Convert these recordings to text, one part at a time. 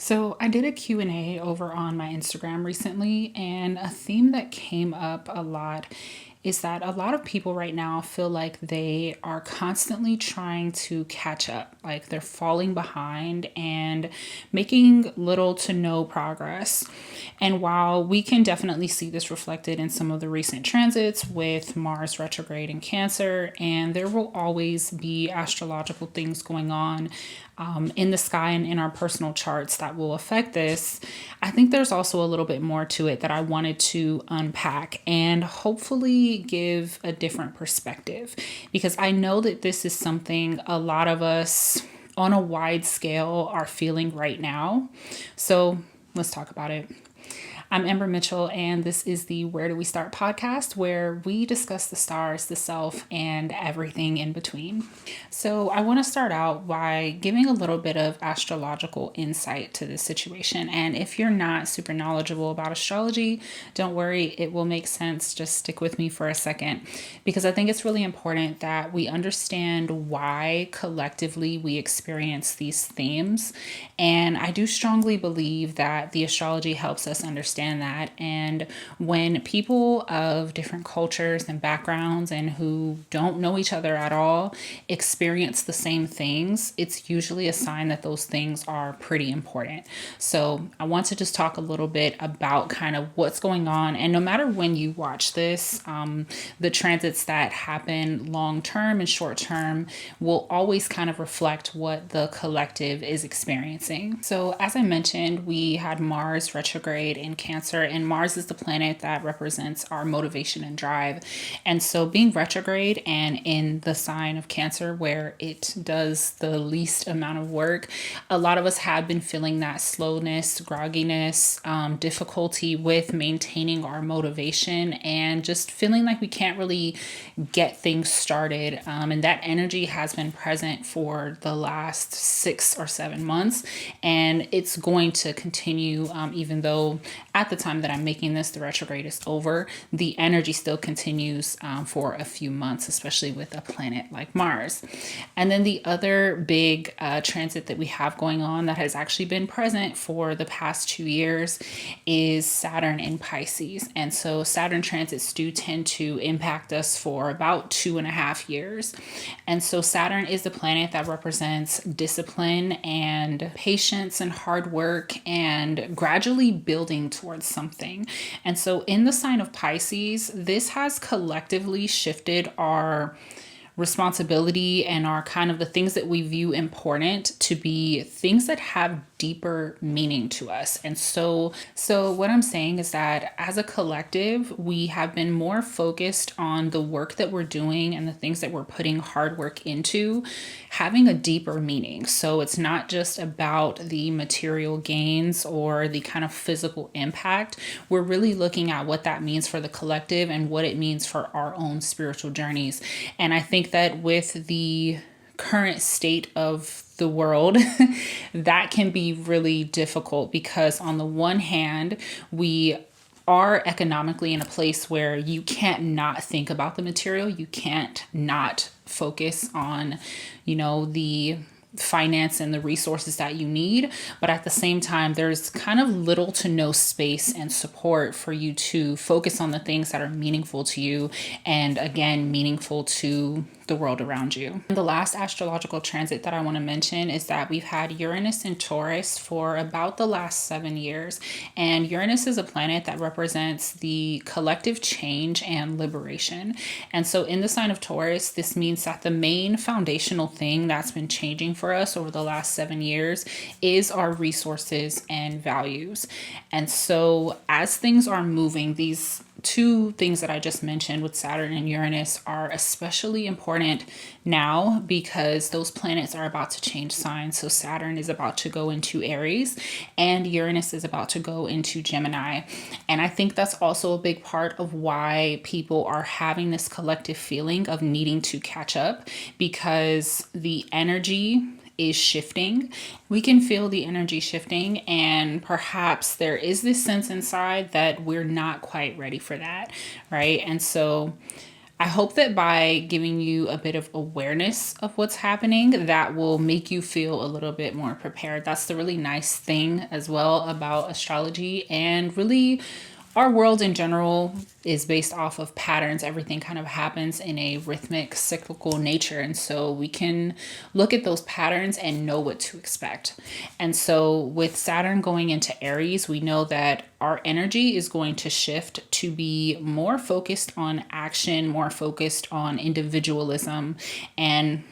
So I did a Q&A over on my Instagram recently, and a theme that came up a lot is that a lot of people right now feel like they are constantly trying to catch up, like they're falling behind and making little to no progress. And while we can definitely see this reflected in some of the recent transits with Mars retrograde in Cancer, and there will always be astrological things going on in the sky and in our personal charts that will affect this, I think there's also a little bit more to it that I wanted to unpack and hopefully give a different perspective, because I know that this is something a lot of us on a wide scale are feeling right now. So let's talk about it. I'm Amber Mitchell, and this is the Where Do We Start podcast, where we discuss the stars, the self, and everything in between. So I want to start out by giving a little bit of astrological insight to this situation. And if you're not super knowledgeable about astrology, don't worry, it will make sense. Just stick with me for a second, because I think it's really important that we understand why collectively we experience these themes. And I do strongly believe that the astrology helps us understand that. And when people of different cultures and backgrounds and who don't know each other at all experience the same things, it's usually a sign that those things are pretty important. So I want to just talk a little bit about kind of what's going on. And no matter when you watch this, the transits that happen long term and short term will always kind of reflect what the collective is experiencing. So as I mentioned, we had Mars retrograde in Cancer, and Mars is the planet that represents our motivation and drive. And so being retrograde and in the sign of Cancer, where it does the least amount of work, a lot of us have been feeling that slowness, grogginess, difficulty with maintaining our motivation, and just feeling like we can't really get things started. And that energy has been present for the last 6 or 7 months, and it's going to continue, even though at the time that I'm making this, the retrograde is over. The energy still continues for a few months, especially with a planet like Mars. And then the other big transit that we have going on that has actually been present for the past 2 years is Saturn in Pisces. And so Saturn transits do tend to impact us for about 2.5 years. And so Saturn is the planet that represents discipline and patience and hard work and gradually building towards something. And so in the sign of Pisces, this has collectively shifted our responsibility and our kind of the things that we view important to be things that have deeper meaning to us. And so what I'm saying is that as a collective, we have been more focused on the work that we're doing and the things that we're putting hard work into having a deeper meaning. So it's not just about the material gains or the kind of physical impact. We're really looking at what that means for the collective and what it means for our own spiritual journeys. And I think that with the current state of the world, that can be really difficult, because on the one hand, we are economically in a place where you can't not think about the material. You can't not focus on, the finance and the resources that you need. But at the same time, there's kind of little to no space and support for you to focus on the things that are meaningful to you, and again, meaningful to the world around you. The last astrological transit that I want to mention is that we've had Uranus in Taurus for about the last 7 years. And Uranus is a planet that represents the collective change and liberation. And so in the sign of Taurus, this means that the main foundational thing that's been changing for us over the last 7 years is our resources and values. And so as things are moving, these two things that I just mentioned with Saturn and Uranus are especially important now, because those planets are about to change signs. So Saturn is about to go into Aries and Uranus is about to go into Gemini. And I think that's also a big part of why people are having this collective feeling of needing to catch up, because the energy is shifting. We can feel the energy shifting, and perhaps there is this sense inside that we're not quite ready for that, right? And so I hope that by giving you a bit of awareness of what's happening, that will make you feel a little bit more prepared. That's the really nice thing as well about astrology, and really our world in general is based off of patterns. Everything kind of happens in a rhythmic, cyclical nature. And so we can look at those patterns and know what to expect. And so with Saturn going into Aries, we know that our energy is going to shift to be more focused on action, more focused on individualism, and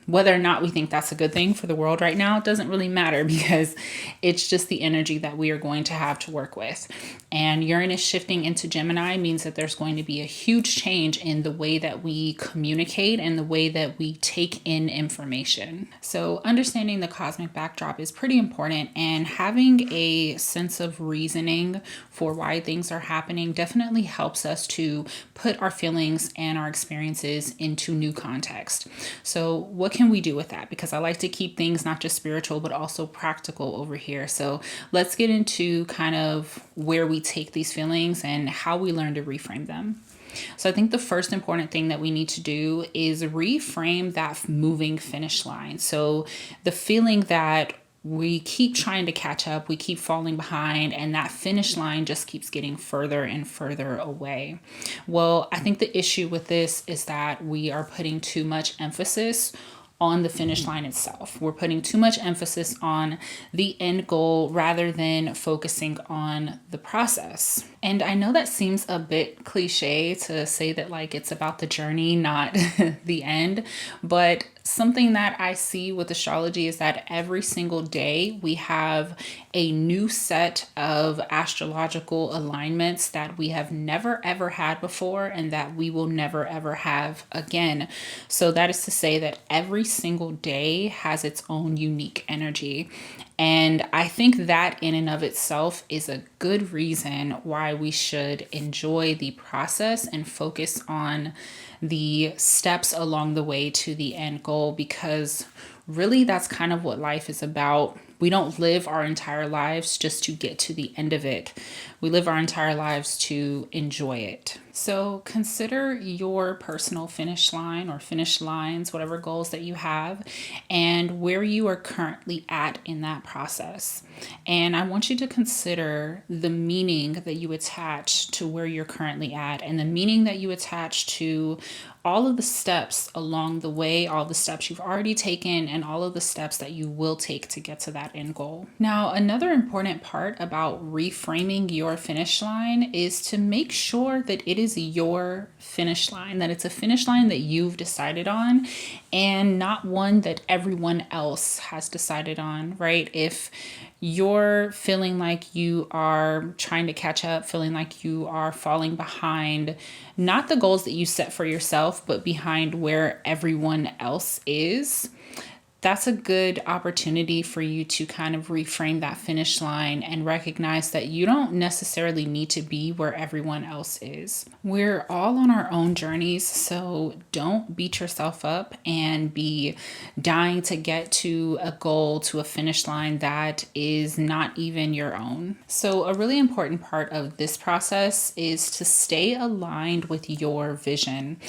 whether or not we think that's a good thing for the world right now, it doesn't really matter, because it's just the energy that we are going to have to work with. And Uranus shifting into Gemini means that there's going to be a huge change in the way that we communicate and the way that we take in information. So understanding the cosmic backdrop is pretty important, and having a sense of reasoning for why things are happening definitely helps us to put our feelings and our experiences into new context. So what can we do with that? Because I like to keep things not just spiritual, but also practical over here. So let's get into kind of where we take these feelings and how we learn to reframe them. So I think the first important thing that we need to do is reframe that moving finish line. So the feeling that we keep trying to catch up, we keep falling behind, and that finish line just keeps getting further and further away. Well, I think the issue with this is that we are putting too much emphasis on the finish line itself. We're putting too much emphasis on the end goal rather than focusing on the process. And I know that seems a bit cliche to say that like it's about the journey, not the end, but something that I see with astrology is that every single day we have a new set of astrological alignments that we have never ever had before and that we will never ever have again. So that is to say that every single day has its own unique energy. And I think that in and of itself is a good reason why we should enjoy the process and focus on the steps along the way to the end goal, because really that's kind of what life is about. We don't live our entire lives just to get to the end of it. We live our entire lives to enjoy it. So consider your personal finish line or finish lines, whatever goals that you have, and where you are currently at in that process. And I want you to consider the meaning that you attach to where you're currently at, and the meaning that you attach to all of the steps along the way, all the steps you've already taken, and all of the steps that you will take to get to that end goal. Now, another important part about reframing your finish line is to make sure that it is your finish line, that it's a finish line that you've decided on and not one that everyone else has decided on, right? If you're feeling like you are trying to catch up, feeling like you are falling behind, not the goals that you set for yourself, but behind where everyone else is, that's a good opportunity for you to kind of reframe that finish line and recognize that you don't necessarily need to be where everyone else is. We're all on our own journeys, so don't beat yourself up and be dying to get to a goal, to a finish line that is not even your own. So a really important part of this process is to stay aligned with your vision.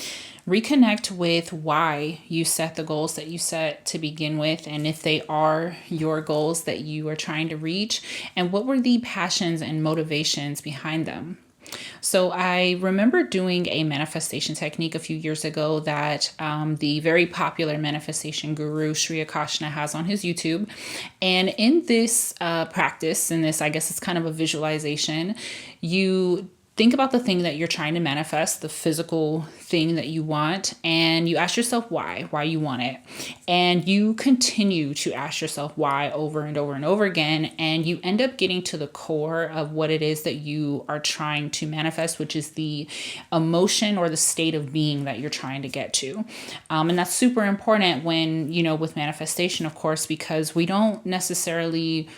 Reconnect with why you set the goals that you set to begin with, and if they are your goals that you are trying to reach, and what were the passions and motivations behind them. So I remember doing a manifestation technique a few years ago that the very popular manifestation guru Sri Akashna has on his YouTube. And in this practice, in this, I guess it's kind of a visualization, you think about the thing that you're trying to manifest, the physical thing that you want, and you ask yourself why you want it. And you continue to ask yourself why over and over and over again, and you end up getting to the core of what it is that you are trying to manifest, which is the emotion or the state of being that you're trying to get to. And that's super important when, with manifestation, of course, because we don't necessarily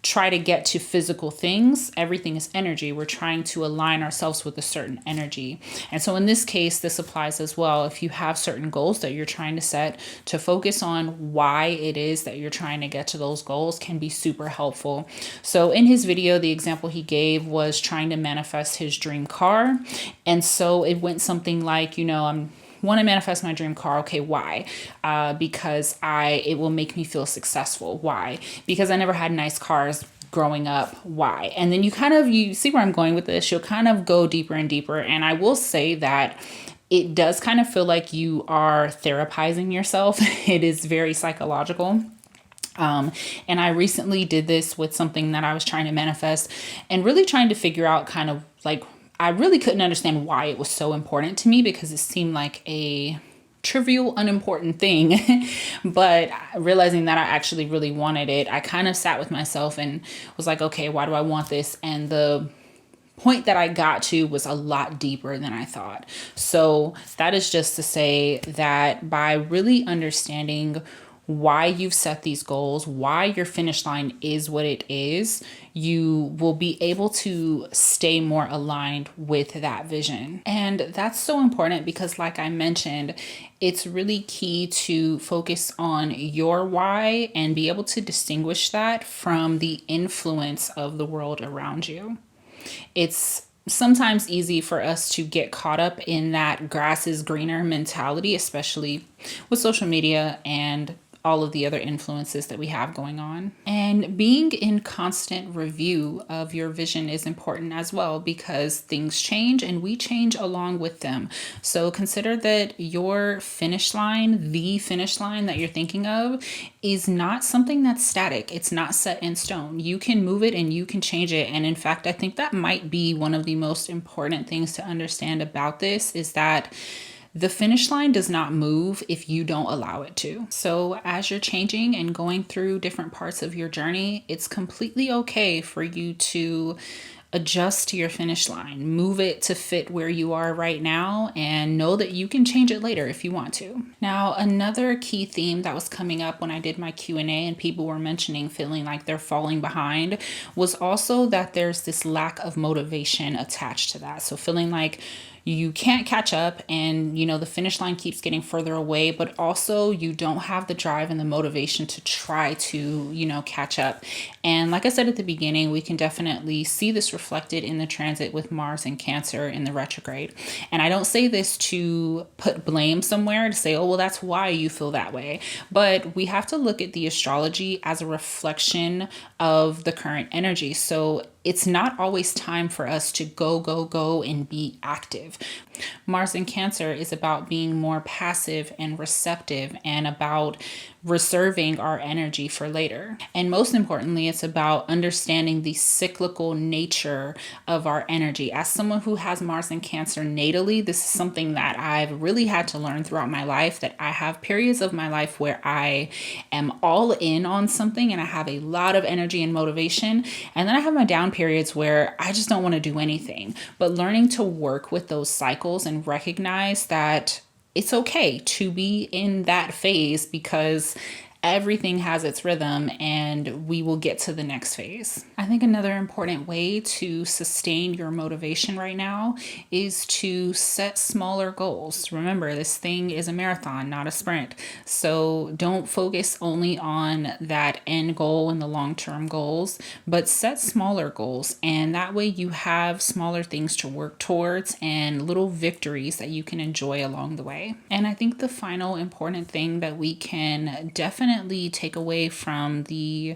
try to get to physical things. Everything is energy. We're trying to align ourselves with a certain energy. And so in this case, this applies as well. If you have certain goals that you're trying to set, to focus on why it is that you're trying to get to those goals can be super helpful. So in his video, the example he gave was trying to manifest his dream car. And so it went something like, I'm want to manifest my dream car. Okay, why? Because it will make me feel successful. Why? Because I never had nice cars growing up. Why? And then you see where I'm going with this. You'll kind of go deeper and deeper. And I will say that it does kind of feel like you are therapizing yourself. It is very psychological. And I recently did this with something that I was trying to manifest and really trying to figure out kind of like, I really couldn't understand why it was so important to me, because it seemed like a trivial, unimportant thing. But realizing that I actually really wanted it, I kind of sat with myself and was like, okay, why do I want this? And the point that I got to was a lot deeper than I thought. So that is just to say that by really understanding why you've set these goals, why your finish line is what it is, you will be able to stay more aligned with that vision. And that's so important because, like I mentioned, it's really key to focus on your why and be able to distinguish that from the influence of the world around you. It's sometimes easy for us to get caught up in that grass is greener mentality, especially with social media and all of the other influences that we have going on. And being in constant review of your vision is important as well, because things change and we change along with them. So consider that your finish line, the finish line that you're thinking of, is not something that's static. It's not set in stone. You can move it and you can change it. And in fact, I think that might be one of the most important things to understand about this, is that the finish line does not move if you don't allow it to. So as you're changing and going through different parts of your journey, it's completely okay for you to adjust to your finish line, move it to fit where you are right now, and know that you can change it later if you want to. Now, another key theme that was coming up when I did my Q&A and people were mentioning feeling like they're falling behind was also that there's this lack of motivation attached to that. So feeling like you can't catch up and, the finish line keeps getting further away, but also you don't have the drive and the motivation to try to, catch up. And like I said at the beginning, we can definitely see this reflected in the transit with Mars and Cancer in the retrograde. And I don't say this to put blame somewhere to say, oh, well, that's why you feel that way. But we have to look at the astrology as a reflection of the current energy. So it's not always time for us to go and be active. Mars in Cancer is about being more passive and receptive and about reserving our energy for later. And most importantly, it's about understanding the cyclical nature of our energy. As someone who has Mars in Cancer natally, this is something that I've really had to learn throughout my life, that I have periods of my life where I am all in on something and I have a lot of energy and motivation. And then I have my down periods where I just don't want to do anything. But learning to work with those cycles and recognize that it's okay to be in that phase, because everything has its rhythm and we will get to the next phase. I think another important way to sustain your motivation right now is to set smaller goals. Remember, this thing is a marathon, not a sprint. So don't focus only on that end goal and the long-term goals, but set smaller goals. And that way you have smaller things to work towards and little victories that you can enjoy along the way. And I think the final important thing that we can definitely take away from the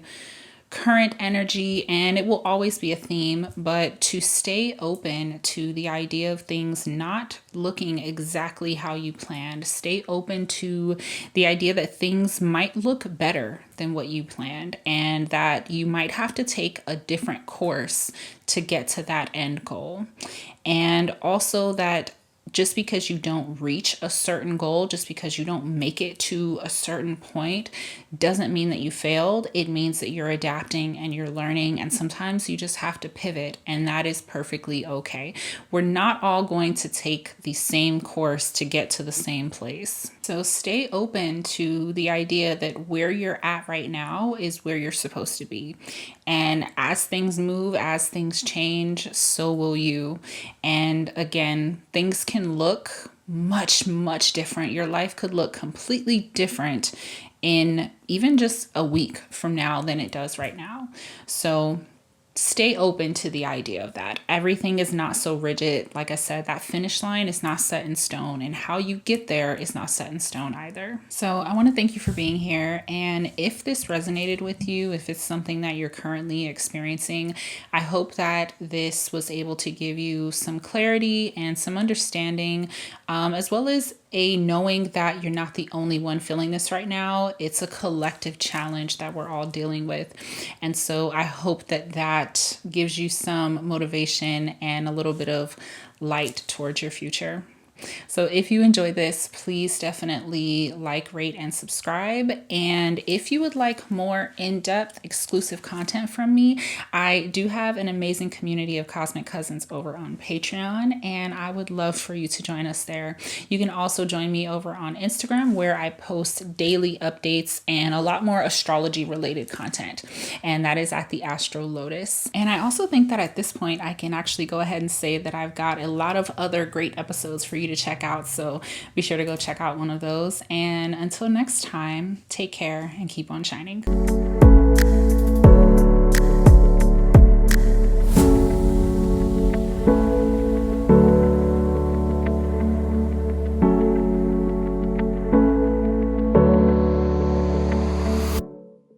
current energy, and it will always be a theme, but to stay open to the idea of things not looking exactly how you planned. Stay open to the idea that things might look better than what you planned, and that you might have to take a different course to get to that end goal. And also that just because you don't reach a certain goal, just because you don't make it to a certain point, doesn't mean that you failed. It means that you're adapting and you're learning. And sometimes you just have to pivot, and that is perfectly okay. We're not all going to take the same course to get to the same place. So stay open to the idea that where you're at right now is where you're supposed to be. And as things move, as things change, so will you. And again, things can look much, much different. Your life could look completely different in even just a week from now than it does right now. So stay open to the idea of that. Everything is not so rigid. Like I said, that finish line is not set in stone, and how you get there is not set in stone either. So I want to thank you for being here. And if this resonated with you, if it's something that you're currently experiencing, I hope that this was able to give you some clarity and some understanding, as well as a knowing that you're not the only one feeling this right now. It's a collective challenge that we're all dealing with. And so I hope that that gives you some motivation and a little bit of light towards your future. So if you enjoyed this, please definitely like, rate, and subscribe. And if you would like more in-depth exclusive content from me, I do have an amazing community of Cosmic Cousins over on Patreon, and I would love for you to join us there. You can also join me over on Instagram, where I post daily updates and a lot more astrology related content. And that is at theastrolotus. And I also think that at this point, I can actually go ahead and say that I've got a lot of other great episodes for you to check out. So be sure to go check out one of those. And until next time, take care and keep on shining.